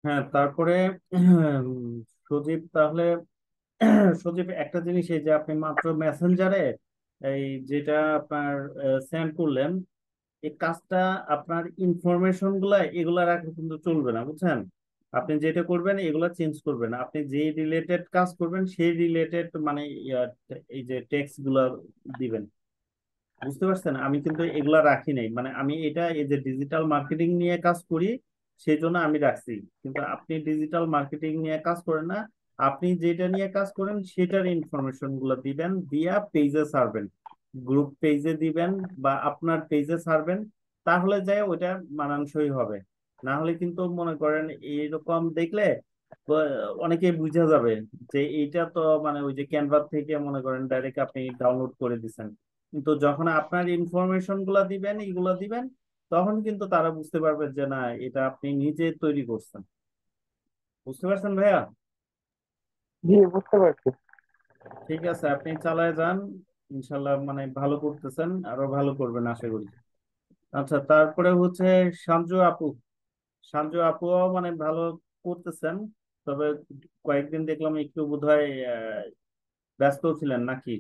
হ্যাঁ, তারপরে সজীব তাহলে সজীব একটা জিনিস, এই যে আপনি মাত্র মেসেঞ্জারে এই যেটা আপনার সেন্ড করলেন, এই কাজটা আপনার ইনফরমেশন গুলা এগুলা রাখলে কিন্তু চলবে না, বুঝছেন? আপনি যেটা করবেন এগুলা চেঞ্জ করবেন, আপনি যে রিলেটেড কাজ করবেন সেই রিলেটেড মানে এই যে টেক্সট গুলা দিবেন। বুঝতে পারছেন? আমি কিন্তু এগুলা রাখি নাই, মানে আমি এটা এই যে ডিজিটাল মার্কেটিং নিয়ে কাজ করি সেই জন্য আমি রাখছি। কিন্তু আপনি ডিজিটাল মার্কেটিং নিয়ে কাজ করেন না, আপনি যেটা নিয়ে কাজ করেন সেটার ইনফরমেশন গুলো দিবেন, দিয়া পেজে ছাড়বেন, গ্রুপ পেজে দিবেন বা আপনার পেজে ছাড়বেন। তাহলে যায় ওইটা মানানসই হবে। না হলে কিন্তু মনে করেন এইরকম দেখলে অনেকেই বুঝা যাবে যে এইটা তো মানে ওই যে ক্যানভা থেকে মনে করেন ডাইরেক্ট আপনি ডাউনলোড করে দিছেন। কিন্তু যখন আপনার ইনফরমেশন গুলা দিবেন, এগুলা দিবেন, তখন কিন্তু তারা বুঝতে পারবে যে না, এটা আপনি নিজে তৈরি করছেন। বুঝতে পারছেন ভাইয়া? জি, বুঝতে পারছি। ঠিক আছে, আপনি চালায় যান। ইনশাল্লাহ মানে ভালো করতেছেন, আরো ভালো করবেন আশা করি। আচ্ছা, তারপরে হচ্ছে সঞ্জু আপু। সঞ্জু আপুও মানে ভালো করতেছেন, তবে কয়েকদিন দেখলাম একটু বোধহয় ব্যস্ত ছিলেন নাকি?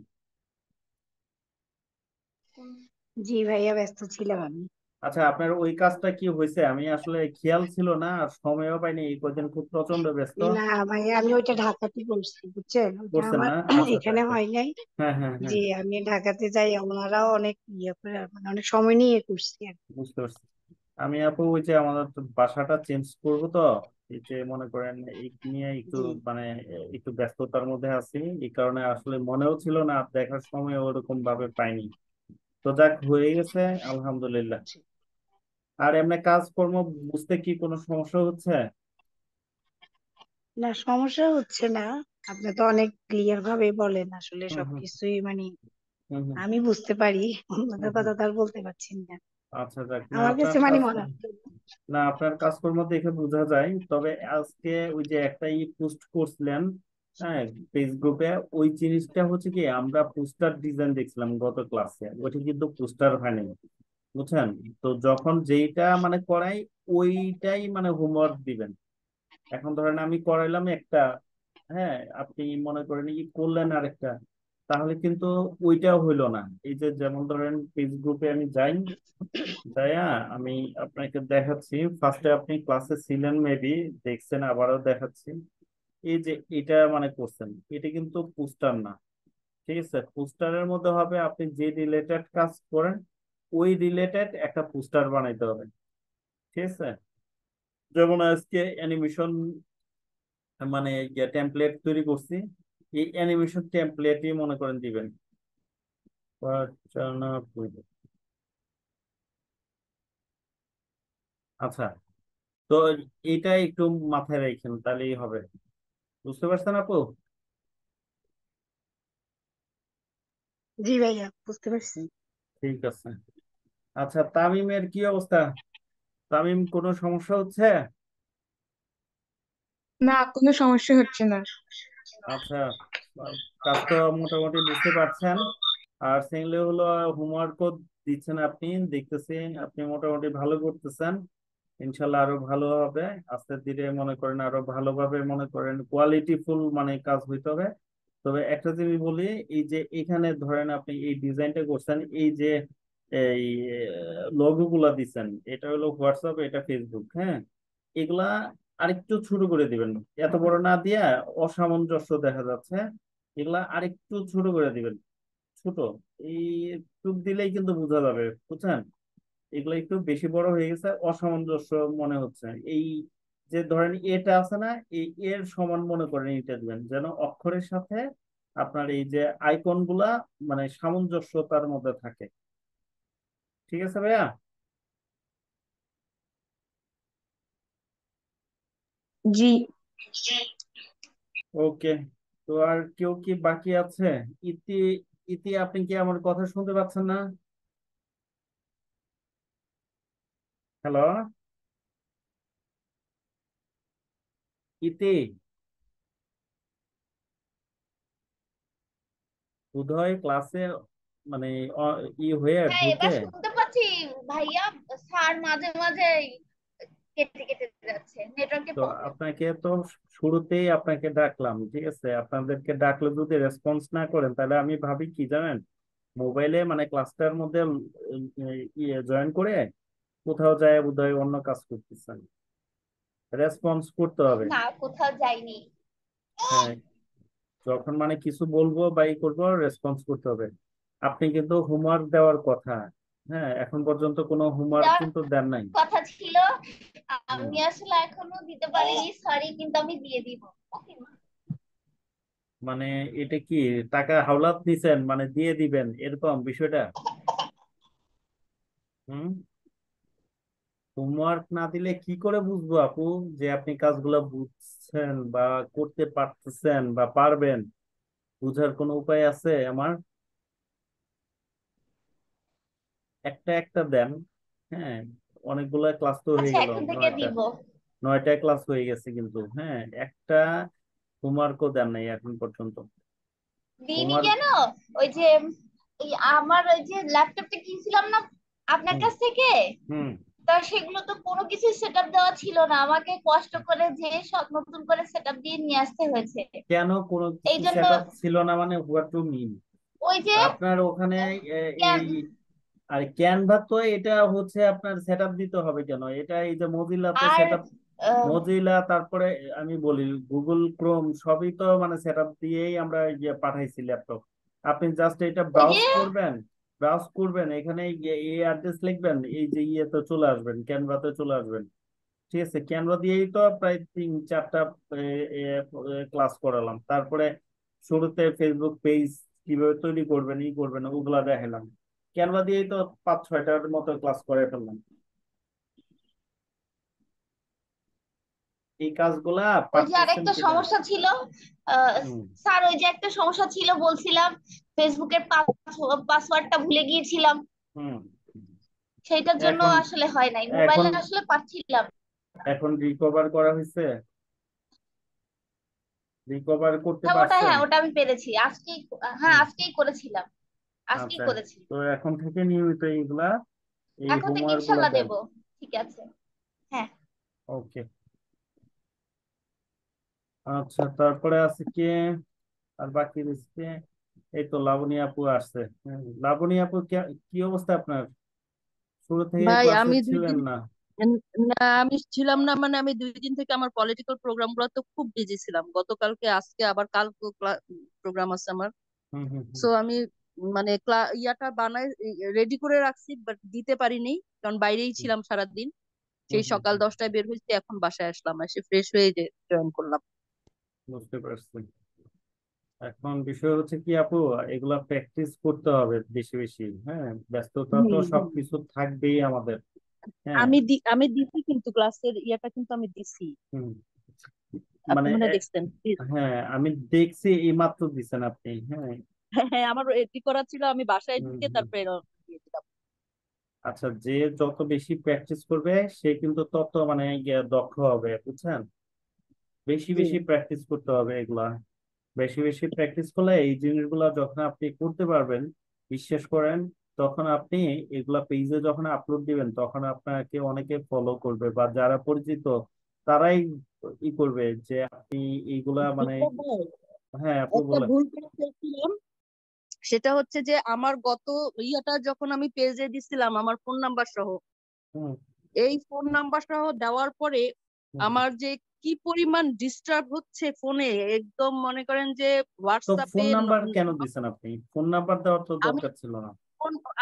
জি ভাইয়া, ব্যস্ত ছিলাম আমি। আচ্ছা, আপনার ওই কাজটা কি হয়েছে? আমি আসলে খেয়াল ছিল না আর সময়ও পাইনি, এই কদিন খুব প্রচন্ড ব্যস্ত। না ভাইয়া, আমি ওইটা ঢাকাতে করছি, বুঝছেন? ওইটা করছেন আমার না? আচ্ছা, এখানে আচ্ছা। হয় নাই। হ্যাঁ, হ্যাঁ, জি, হ্যাঁ। আমি ঢাকাতে যাই, ওনারাও অনেক ইয়ে করে মানে অনেক সময় নিয়ে করছি আর কি। বুঝতে পারছি। আমি আপু ওই যে আমাদের তো বাসাটা চেঞ্জ করবো তো, এই যে মনে করেন এই নিয়ে একটু জি। মানে একটু ব্যস্ততার মধ্যে আছি, এই কারণে আসলে মনেও ছিল না, আর দেখার সময় ওরকম ভাবে পাইনি। তো যাক, হয়ে গেছে, আলহামদুলিল্লাহ। আর এমনি কাজকর্ম বুঝতে কি কোনো সমস্যা হচ্ছে? না, সমস্যা হচ্ছে না। আপনি তো অনেক ক্লিয়ার ভাবে বলেন, আসলে হুম, হুম, সবকিছুই মানে হুম, হুম, আমি বুঝতে পারি। হুম, অন্যদের হুম। কথা তো আর বলতে পারছি না। আচ্ছা, যাক, না আমার আপনার কাছে মানে কাজ, মনে হয়। না আপনার কাজকর্ম দেখে বোঝা যায়। তবে আজকে ওই যে একটা পোস্ট করছিলেন, হ্যাঁ, ফেস গ্রুপে, ওই জিনিসটা হচ্ছে কি, আমরা পোস্টার ডিজাইন দেখছিলাম গত ক্লাসে, ওইটা কিন্তু পোস্টার হয়নি, বুঝছেন? তো যখন যেইটা মানে করাই ওইটাই মানে হোমওয়ার্ক দিবেন। এখন ধরেন আমি করাইলাম একটা, হ্যাঁ, আপনি মনে করেন কি করলেন আরেকটা, তাহলে কিন্তু ওইটাও হইলো না। এই যে যেমন ধরেন ফেস গ্রুপে আমি যাই, যাইয়া আমি আপনাকে দেখাচ্ছি, ফার্স্টে আপনি ক্লাসে ছিলেন মেবি, দেখছেন, আবারও দেখাচ্ছি। এই যে এটা মানে করছেন, এটা কিন্তু পোস্টার না। ঠিক আছে, পোস্টারের মধ্যে হবে আপনি যে রিলেটেড কাজ করেন ওই রিলেটেড একটা পোস্টার বানাইতে হবে। ঠিক আছে, যেমন আজকে অ্যানিমেশন মানে টেমপ্লেট তৈরি করছি, এই অ্যানিমেশন টেমপ্লেটই মনে করেন দিবেন। রচনা করব। আচ্ছা, তো এটা একটু মাথায় রাখেন, তাহলেই হবে। বুঝতে পারছেন আপু? জি ভাইয়া, বুঝতে পারছি। ঠিক আছে। আচ্ছা, তামিমের কি অবস্থা? তামিম কোনো সমস্যা হচ্ছে? না, কোনো সমস্যা হচ্ছে না। আচ্ছা, আহ, কাজ তো মোটামুটি বুঝতে পারছেন। আর সেগুলো হলো হোমওয়ার্কও দিচ্ছেন আপনি, দেখতেছি আপনি মোটামুটি ভালো করতেছেন। ইনশাল্লাহ আরো ভালো হবে। আস্তে ধীরে মনে করেন আরো ভালোভাবে মনে করেন কোয়ালিটিফুল মানে কাজ হইতে হবে। তবে একটা জিনিস বলি, এই যে এখানে ধরেন আপনি এই ডিজাইনটা করছেন, এই যে এই লোগো গুলা দিচ্ছেন, এটা হলো হোয়াটসঅ্যাপ, এটা ফেসবুক, হ্যাঁ, এগুলা আরেকটু ছোট করে দিবেন। এত বড় না দিয়া অসামঞ্জস্য দেখা যাচ্ছে, এগুলা আরেকটু ছোট করে দিবেন। ছোট এই টুক দিলেই কিন্তু বোঝা যাবে, বুঝছেন? এগুলো একটু বেশি বড় হয়ে গেছে, অসামঞ্জস্য মনে হচ্ছে। এই যে ধরেন এটা আছে না, এই এর সমান মনে করেন এটা দিবেন, যেন অক্ষরের সাথে আপনার এই যে আইকন গুলা মানে সামঞ্জস্যতার মধ্যে থাকে। ঠিক আছে ভাইয়া? জি। ওকে। তো আর কেউ কি বাকি আছে? ইতি, ইতি আপনি কি আমার কথা শুনতে পাচ্ছেন না? হ্যালো, ইতি, বোধহয় ক্লাসে মানে ই হয়ে হ্যাঁ, ঢুকে। এবার শুনতে পাচ্ছি ভাইয়া। স্যার মাঝে মাঝে কেটে কেটে যাচ্ছে, নেটওয়ার্কের তো প্রবলেম। আপনাকে তো শুরুতেই আপনাকে ডাকলাম, ঠিক আছে? আপনাদেরকে ডাকলে যদি রেসপন্স না করেন তাহলে আমি ভাবি কি জানেন, মোবাইলে মানে ক্লাসটার মধ্যে ইয়ে জয়েন করে কোথাও যায় বোধহয় অন্য কাজ করতেছেন। রেসপন্স করতে হবে। না, কোথাও যাইনি। হ্যাঁ, যখন মানে কিছু বলবো বা ই করবো রেসপন্স করতে হবে। আপনি কিন্তু হোমওয়ার্ক দেওয়ার কথা, হ্যাঁ, এখন পর্যন্ত কোনো হোমওয়ার্ক দেওয়ার কিন্তু দেন নাই। কথা ছিল, হুম। আমি আসলে এখনো দিতে পারিনি, সরি, কিন্তু আমি দিয়ে দিব। ওকে মা। মানে এটা কি টাকা হাওলাত নিছেন মানে দিয়ে দিবেন এরকম বিষয়টা? হুম। হোমওয়ার্ক না দিলে কি করে বুঝবো আপু যে আপনি কাজগুলো বুঝছেন বা করতে পারতেছেন বা পারবেন? বুঝার কোনো উপায় আছে আমার? একটা একটা দেন। হ্যাঁ, অনেকগুলো ক্লাস তো হয়ে আচ্ছা, গেল, এখন থেকে 9টা। দিব। 9টা ক্লাস হয়ে গেছে কিন্তু, হ্যাঁ, একটা হোমওয়ার্কও দেন নাই এখন পর্যন্ত। দিইনি হোমওয়ার্ক। কেন? ওই যে আমার ওই যে ল্যাপটপটা কিনছিলাম না আপনার হুম। কাছ থেকে, হুম। তা সেগুলো তো কোনো কিছু সেটআপ দেওয়া ছিল না, আমাকে কষ্ট করে যে সব নতুন করে সেটআপ দিয়ে নিয়ে আসতে হয়েছে। কেন কোনো এই কিছু জন্য সেট আপ ছিল না মানে হোয়াট টু মিন? ওই যে আপনার ওখানে কেন, এই আর ক্যানভা তো এটা হচ্ছে আপনার সেট আপ দিতে হবে কেন? এটা এই যে মজিলাতে আর সেট আপ, মজিলা তারপরে আমি বলি গুগল ক্রোম সবই তো মানে সেট আপ দিয়েই আমরা ইয়ে পাঠাইছি ল্যাপটপ। আপনি জাস্ট এটা ওই যে ব্রাউজ করবেন এখানে এই অ্যাড্রেস লিখবেন, এই যে ইয়েতে চলে আসবেন, ক্যানভাতে চলে আসবেন। ঠিক আছে, ক্যানভা দিয়েই তো প্রায় 3-4টা ক্লাস করালাম। তারপরে শুরুতে ফেসবুক পেজ কিভাবে তৈরি করবেন ই করবেন ওগুলা দেখালাম। ক্যানভা দিয়েই তো 5-6টার মতো ক্লাস করে ফেললাম। এই কাজগুলা ওই যে পারতেছেন আরেকটা কিনা? সমস্যা ছিল, হুম। স্যার, ওই যে একটা সমস্যা ছিল বলছিলাম, ফেসবুকের পাসওয়ার্ডটা ভুলে গিয়েছিলাম, হুম। সেইটার জন্য এখন আসলে হয় নাই, এখন মোবাইলে আসলে পাচ্ছিলাম। এখন রিকভার করা হয়েছে? রিকভার করতে হ্যাঁ, পারছেন? ওটা আমি পেরেছি আজকেই। হ্যাঁ, হুম। আজকেই করেছিলাম, আজকেই আচ্ছা, করেছি। তো এখন থেকে নিয়মিত এইগুলা এই এখন থেকে হোমওয়ার্ক গুলা ইনশাল্লাহ দেন। দেব। ঠিক আছে। হ্যাঁ। ওকে। আচ্ছা, তারপরে আছে কি আর বাকি রয়েছে? এই তো লাবণী আপু আসছে। লাবণী আপু কি কি অবস্থা আপনার? শুরু থেকে ভাই ক্লাসে আমি দুই ছিলেন দিন না? না, আমি ছিলাম না, মানে আমি 2 দিন থেকে আমার পলিটিক্যাল প্রোগ্রাম গুলো তো খুব বিজি ছিলাম, গতকালকে আজকে আবার কাল প্রোগ্রাম আছে আমার। হুম। হুম। হুম। সো আমি মানে ইয়াটা বানাই রেডি করে রাখছি, বাট দিতে পারিনি, কারণ বাইরেই হুম। ছিলাম সারাদিন। হুম। সেই হুম। সকাল হুম। 10টায় বের হয়েছি, এখন বাসায় আসলাম, এসে ফ্রেশ হয়ে যে জয়েন করলাম। বুঝতে পারছি। এখন বিষয় হচ্ছে কি আপু, এগুলা প্র্যাকটিস করতে হবে বেশি বেশি। হ্যাঁ, ব্যস্ততা হুম তো হুম। সবকিছু থাকবেই আমাদের। হ্যাঁ। আমি দিছি, কিন্তু ক্লাসের ইয়াটা কিন্তু আমি দিছি। হুম। আপনি মানে মনে হয় দেখছেন। হ্যাঁ, আমি দেখছি এই মাত্র দিছেন আপনি। হ্যাঁ। হ্যাঁ হ্যাঁ, আমার রেডি করা ছিল, আমি বাসায় হুম। ঢুকে হুম। তারপরে দিয়ে দিলাম। আচ্ছা, যে যত বেশি প্র্যাকটিস করবে সে কিন্তু তত মানে দক্ষ হবে, বুঝছেন? বেশি জি। বেশি প্র্যাকটিস করতে হবে এগুলা। বেশি বেশি প্র্যাকটিস করলে এই জিনিসগুলা যখন আপনি করতে পারবেন, বিশ্বাস করেন, তখন আপনি এগুলা পেজে যখন আপলোড দিবেন তখন আপনাকে অনেকে ফলো করবে বা যারা পরিচিত তারাই ই করবে যে আপনি এইগুলা মানে। একটা ভাই, হ্যাঁ আপু একটা বলেন। ভুল করে ফেলছিলাম, সেটা হচ্ছে যে আমার গত ইয়াটা যখন আমি পেজে দিছিলাম আমার ফোন নাম্বার সহ, হুম। এই ফোন নাম্বার সহ দেওয়ার পরে হুম। আমার যে কি পরিমাণ ডিস্টার্ব হচ্ছে ফোনে, একদম মনে করেন যে তো হোয়াটসঅ্যাপে ফোন নাম্বার কেন দিছেন আপনি? ফোন নাম্বার দেওয়ার তো আমি দরকার ছিল না।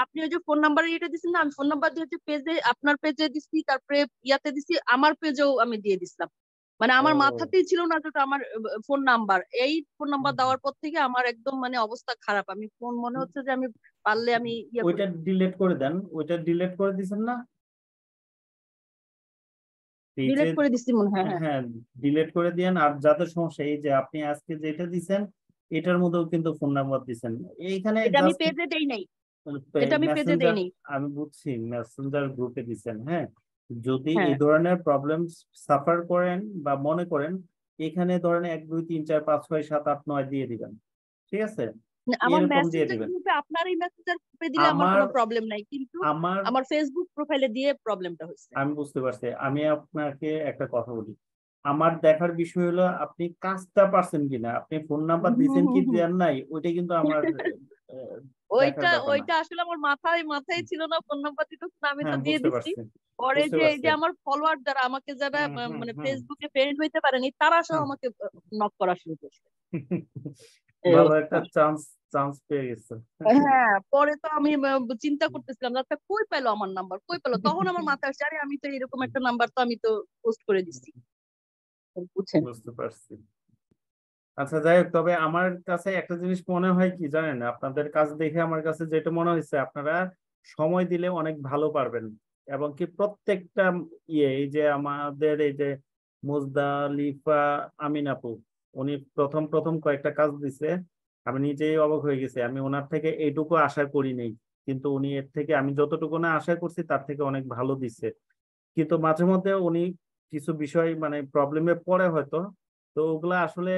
আপনি ওই যে ফোন নাম্বার এটা দিচ্ছেন না, আমি ফোন নাম্বার দিয়ে হচ্ছে পেজে, আপনার পেজে দিছি, তারপরে ইয়াতে দিছি, আমার পেজেও আমি দিয়ে দিছিলাম। মানে আমার ও। মাথাতেই ছিল না যেটা আমার ফোন নাম্বার, এই ফোন নাম্বার হুম। দেওয়ার পর থেকে আমার একদম মানে অবস্থা খারাপ, আমি ফোন মনে হচ্ছে যে আমি পারলে আমি ইয়ে করে ওইটা ডিলিট করে দেন, ওইটা ডিলিট করে দিছেন না পেজে? ডিলিট করে দিচ্ছি মনে হয়। হ্যাঁ, হ্যাঁ, ডিলিট করে দিয়েন। আর যাদের সমস্যা এই যে আপনি আজকে যেটা দিছেন এটার মধ্যেও কিন্তু ফোন নাম্বার দিছেন এইখানে এটা আমি জাস্ট পেজে দেই নাই, এটা আমি পেজে দেই মেসেঞ্জার। নাই। আমি বুঝছি মেসেঞ্জার গ্রুপে দিছেন। হ্যাঁ, যদি হ্যাঁ। এই ধরনের প্রবলেম সাফার করেন বা মনে করেন, এখানে ধরেন 1 2 3 4 5 6 7 8 9 দিয়ে দিবেন। ঠিক আছে, আমার এরকম দিয়ে মেসেঞ্জার দিবেন। গ্রুপে, আপনার এই মেসেঞ্জার গ্রুপে দিলে আমার আমার কোনো প্রবলেম নাই, কিন্তু আমার আমার ফেসবুক প্রোফাইলে দিয়ে প্রবলেমটা হয়েছে। আমি বুঝতে পারছি। আমি আপনাকে একটা কথা বলি, আমার দেখার বিষয় হলো আপনি কাজটা পারছেন কিনা, আপনি ফোন নাম্বার হুম দিচ্ছেন কি হুম হুম দেন নাই, ওইটা কিন্তু আমার দেখার ওইটা ব্যাপার না। ওইটা আসলে আমার মাথায় মাথায় ছিল না, ফোন নাম্বার দিতে না, আমি তো হ্যাঁ, দিয়ে বুঝতে দিচ্ছি। পারছি, পরে বুঝতে যে এই পারছি। যে আমার ফলোয়ার যারা আমাকে, যারা হুম হুম মানে হুম ফেসবুকে ফ্রেন্ড হইতে পারেনি, তারা সহ হুম। আমাকে নক করা শুরু করছে। এই ভালো অবস্থা। একটা চান্স চান্স পেয়ে গেছে। হ্যাঁ, পরে তো আমি চিন্তা করতেছিলাম যে আচ্ছা কই পেলো আমার নাম্বার, কই পেলো, তখন আমার মাথায় আসছে আরে আমি তো এরকম একটা নাম্বার তো আমি তো পোস্ট করে দিচ্ছি, বুঝছেন। বুঝতে পারছি। আচ্ছা, যাই হোক, তবে আমার কাছে একটা জিনিস মনে হয় কি জানেন, আপনাদের কাজ দেখে আমার কাছে যেটা মনে হয়েছে, আপনারা সময় দিলে অনেক ভালো পারবেন। এবং কি প্রত্যেকটা এই যে আমাদের এই যে মুজদালিফা আমিন আপু, উনি প্রথম প্রথম কয়েকটা কাজ দিছে, আমি নিজেই অবাক হয়ে গেছি। আমি ওনার থেকে এইটুকু আশা করি নাই, কিন্তু উনি এর থেকে, আমি যতটুকু না আশা করছি তার থেকে অনেক ভালো দিছে। কিন্তু মাঝে মধ্যে উনি কিছু বিষয় মানে প্রবলেমে পড়ে হয়তো, তো ওগুলা আসলে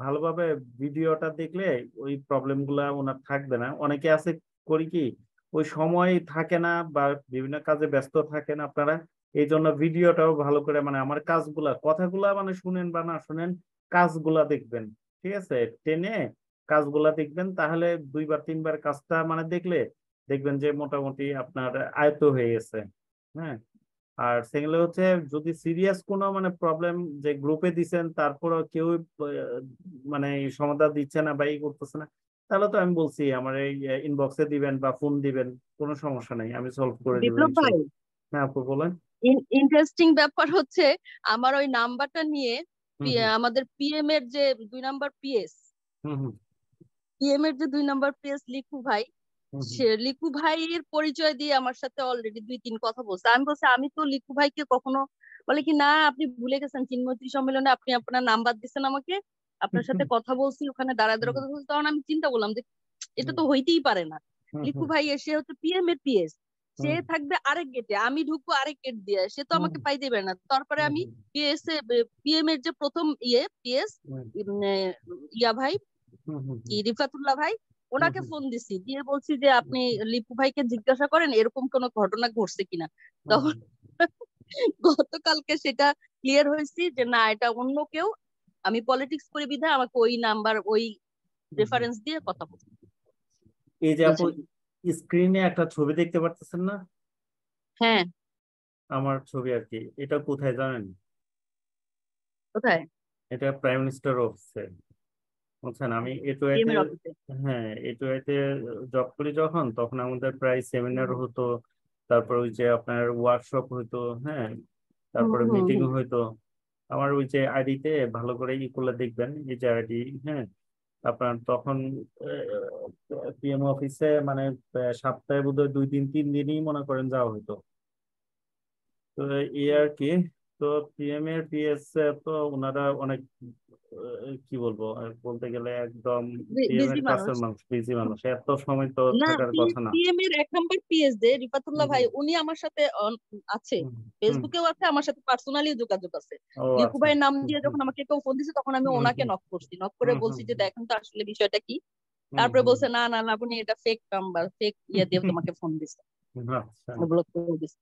ভালোভাবে ভিডিওটা দেখলে ওই প্রবলেম গুলা ওনার থাকবে না। অনেকে আছে করি কি, ওই সময় থাকে না বা বিভিন্ন কাজে ব্যস্ত থাকেন আপনারা, এই জন্য ভিডিওটাও ভালো করে মানে আমার কাজগুলা কথাগুলা মানে শুনেন বা না শুনেন, কাজগুলা দেখবেন। ঠিক আছে, টেনে কাজগুলা দেখবেন, তাহলে দুইবার তিনবার কাজটা মানে দেখলে দেখবেন যে মোটামুটি আপনার আয়ত্ত হয়ে গেছে। হ্যাঁ। আর সেগুলো হচ্ছে, যদি সিরিয়াস কোনো মানে প্রবলেম যে গ্রুপে দিচ্ছেন তারপরও কেউ মানে এই সমাধান দিচ্ছে না বা এই করতেছে না, তাহলে তো আমি বলছি আমার এই ইনবক্সে দিবেন বা ফোন দিবেন, কোনো সমস্যা নাই, আমি সলভ করে দিব বিপ্লব ভাই, ইনশাল্লাহ। হ্যাঁ আপু বলেন। ইন্টারেস্টিং ব্যাপার হচ্ছে আমার ওই নাম্বারটা নিয়ে হুম হুম আমাদের পিএম এর যে 2 নাম্বার পিএস, হুম হুম পিএম এর যে 2 নাম্বার পিএস লিখু ভাই, হুম হুম সে লিকু ভাইয়ের পরিচয় দিয়ে আমার সাথে অলরেডি 2-3 কথা বলছে। আমি বলছি আমি তো লিকু ভাইকে কখনো, বলে কি না আপনি ভুলে গেছেন, চিন্ময়ত্রী সম্মেলনে আপনি আপনার নাম্বার দিচ্ছেন আমাকে, আপনার সাথে কথা বলছি, ওখানে দাঁড়ায় দাঁড়ায় হুম কথা বলছি। তখন আমি চিন্তা করলাম যে এটা হুম তো হইতেই পারে না। হুম লিকু হুম ভাই এসে হচ্ছে পিএম এর পিএস, সে হুম থাকবে আরেক গেটে, আমি ঢুকবো আরেক গেট দিয়ে, সে তো হুম আমাকে পাই দেবে না। তারপরে হুম আমি হুম পিএস এ, পিএম এর যে প্রথম পিএস হুম ইয়া ভাই, হুম হুম কি রিফাতুল্লাহ ভাই, হুম ওনাকে হুম ফোন দিছি, দিয়ে বলছি যে আপনি লিপু ভাইকে জিজ্ঞাসা করেন এরকম কোনো ঘটনা ঘটছে কিনা। হুম তখন হুম গতকালকে সেটা ক্লিয়ার হয়েছে যে না, এটা অন্য কেউ, আমি পলিটিক্স করি বিধায় আমাকে ওই নাম্বার, ওই হুম হুম। রেফারেন্স দিয়ে কথা বলছি, এই যে আপু বুঝছেন। স্ক্রিনে একটা ছবি দেখতে পারতেছেন না, হ্যাঁ। আমার ছবি আর কি, এটা কোথায় জানেন? কোথায়? এটা প্রাইম মিনিস্টার অফিসে, বুঝছেন। আমি পিএম এটুআইতে, এর অফিসে। হ্যাঁ এটুআইতে জব করি যখন, তখন আমাদের প্রায় সেমিনার হতো, তারপর ওই যে আপনার ওয়ার্কশপ হইতো, হ্যাঁ, হুম তারপরে হুম মিটিং হুম হইতো। আমার ওই যে আইডিতে ভালো করে ই করলে দেখবেন, এই যে আইডি, হ্যাঁ, আপনার তখন পিএম অফিসে মানে সপ্তাহে বোধহয় 2-3 দিনই মনে করেন যাওয়া হতো। তো এই আর কি। তো পিএম এর পিএস তো ওনারা অনেক কি বলবো, বলতে গেলে একদম পিএম বিজি এর মানুষ। কাছের মানুষ, বিজি মানুষ, এত সময় তো না, থাকার কথা না। পিএম এর 1 নাম্বার পিএস দে হুম রিফাতুল্লাহ ভাই, হুম উনি আমার সাথে আছে, হুম হুম। ফেসবুকেও আছে, আমার সাথে পার্সোনালি যোগাযোগ আছে। ও লিপু আচ্ছা। ভাইয়ের নাম হুম দিয়ে হুম যখন আমাকে কেউ ফোন দিছে, তখন আমি হুম ওনাকে হুম নক করছি, নক করে হুম হুম বলছি যে দেখেন তো আসলে বিষয়টা কি। হুম তারপরে হুম বলছে না না লাবণী, এটা ফেক নাম্বার, ফেক ইয়ে দিয়ে তোমাকে ফোন দিছে, হুম। আচ্ছা, ব্লক করে দিছে।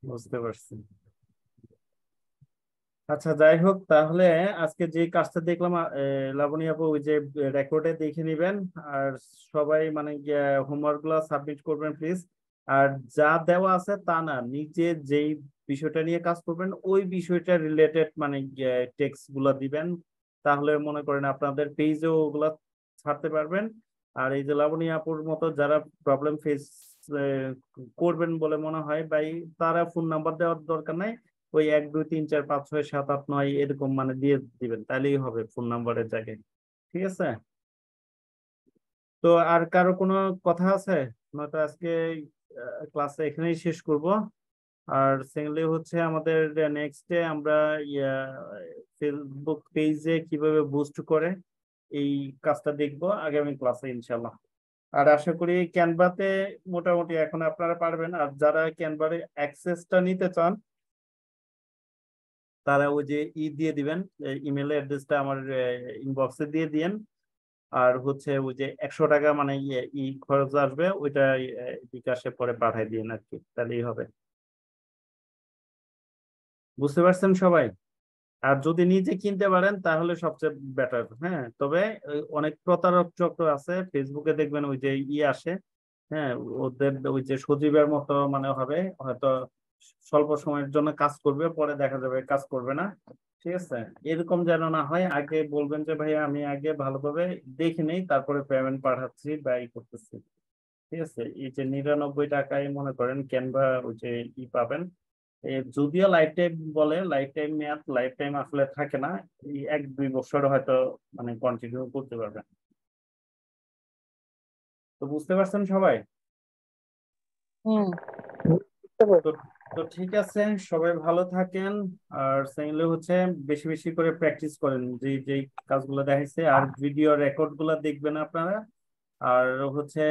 বুঝতে পারছি। আচ্ছা, যাই হোক, তাহলে আজকে যে কাজটা দেখলাম, লাবণী আপু ওই যে রেকর্ডে দেখে নিবেন, আর সবাই মানে হোমওয়ার্ক গুলা সাবমিট করবেন প্লিজ। আর যা দেওয়া আছে তা না, নিজে যেই বিষয়টা নিয়ে কাজ করবেন ওই বিষয়টা রিলেটেড মানে টেক্সট গুলা দিবেন, তাহলে মনে করেন আপনাদের পেজেও ওগুলা ছাড়তে পারবেন। আর এই যে লাবণী আপুর মতো যারা প্রবলেম ফেস করবেন বলে মনে হয়, বা তারা ফোন নাম্বার দেওয়ার দরকার নাই, ওই 1 2 3 4 5 6 7 8 9 এরকম মানে দিয়ে দিবেন, তাহলেই হবে ফোন নাম্বারের জায়গায়। ঠিক আছে। তো আর কারো কোনো কথা আছে? নয়তো আজকে ক্লাসে এখানেই শেষ করব। আর সেকেন্ডলি হচ্ছে আমাদের নেক্সট ডে আমরা ফেসবুক পেজে কিভাবে বুস্ট করে এই কাজটা দেখবো আগামী ক্লাসে ইনশাল্লাহ। আর আশা করি ক্যানভাতে মোটামুটি এখন আপনারা পারবেন। আর যারা ক্যানভারে অ্যাক্সেসটা নিতে চান, তারা ওই যে দিয়ে দিবেন, ইমেল অ্যাড্রেসটা আমার ইনবক্সে দিয়ে দিয়েন। আর হচ্ছে ওই যে 100 টাকা মানে খরচ আসবে ওইটা বিকাশে পরে পাঠাই দিন আর কি, তাহলেই হবে। বুঝতে পারছেন সবাই? আর যদি নিজে কিনতে পারেন তাহলে সবচেয়ে বেটার। হ্যাঁ, তবে অনেক প্রতারক চক্র আছে ফেসবুকে, দেখবেন ওই যে আসে। হ্যাঁ, ওদের ওই যে সজীবের মতো মানে হবে হয়তো, স্বল্প সময়ের জন্য কাজ করবে, পরে দেখা যাবে কাজ করবে না। ঠিক আছে, এরকম যেন না হয়। আগে বলবেন যে ভাই আমি আগে ভালোভাবে দেখে নেই, তারপরে পেমেন্ট পাঠাচ্ছি বা করতেছি। ঠিক আছে, এই যে 99 টাকায় মনে করেন ক্যানভা ওই যে পাবেন। যদিও লাইফ টাইম বলে, লাইফ টাইম মেয়াদ, লাইফ টাইম আসলে থাকে না। এই 1-2 বছর হয়তো মানে কন্টিনিউ করতে পারবেন। তো বুঝতে পারছেন সবাই? হুম। বুঝতে তো পারছি। তো ঠিক আছে, সবাই ভালো থাকেন। আর সেগুলো হচ্ছে বেশি বেশি করে প্র্যাকটিস করেন, যে যে কাজগুলো দেখাইছে, আর ভিডিও রেকর্ড গুলা দেখবেন আপনারা। আর হচ্ছে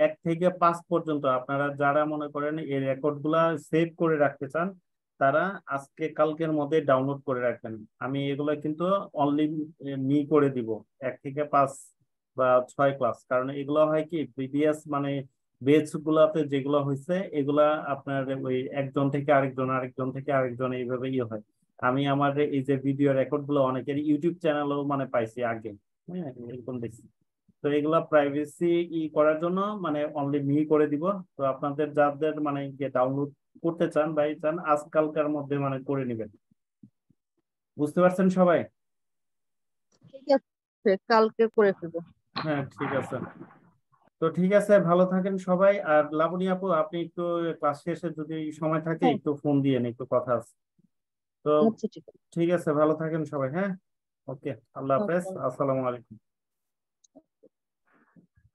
1 থেকে 5 পর্যন্ত আপনারা যারা মনে করেন এই রেকর্ড গুলা সেভ করে রাখতে চান, তারা আজকে কালকের মধ্যে ডাউনলোড করে রাখবেন। আমি এগুলো কিন্তু অনলি করে দিব 1 থেকে 5 বা 6 ক্লাস। কারণ এগুলো হয় কি, প্রিভিয়াস মানে বেচ গুলাতে যেগুলো হয়েছে এগুলা আপনার ওই একজন থেকে আরেকজন, আরেকজন থেকে আরেকজন, এইভাবে হয়। আমি আমার এই যে ভিডিও রেকর্ড গুলো অনেকের ইউটিউব চ্যানেলও মানে পাইছি আগে। হ্যাঁ, এরকম দেখছি। তো এগুলা প্রাইভেসি করার জন্য মানে অনলি করে দিব। তো আপনাদের যাদের মানে ডাউনলোড করতে চান বা চান, আজকালকার মধ্যে মানে করে নেবেন। বুঝতে পারছেন সবাই? ঠিক আছে, কালকে করে ফেলবো। হ্যাঁ, ঠিক আছে। তো ঠিক আছে, ভালো থাকেন সবাই। আর লাবণী আপু, আপনি একটু ক্লাস শেষে যদি সময় থাকে হ্যাঁ, একটু ফোন দিয়েন, একটু কথা আছে। তো আচ্ছা ঠিক আছে। ঠিক আছে, ভালো থাকেন সবাই। হ্যাঁ, ওকে, আল্লাহ হাফেজ, Okay. আসসালামু আলাইকুম।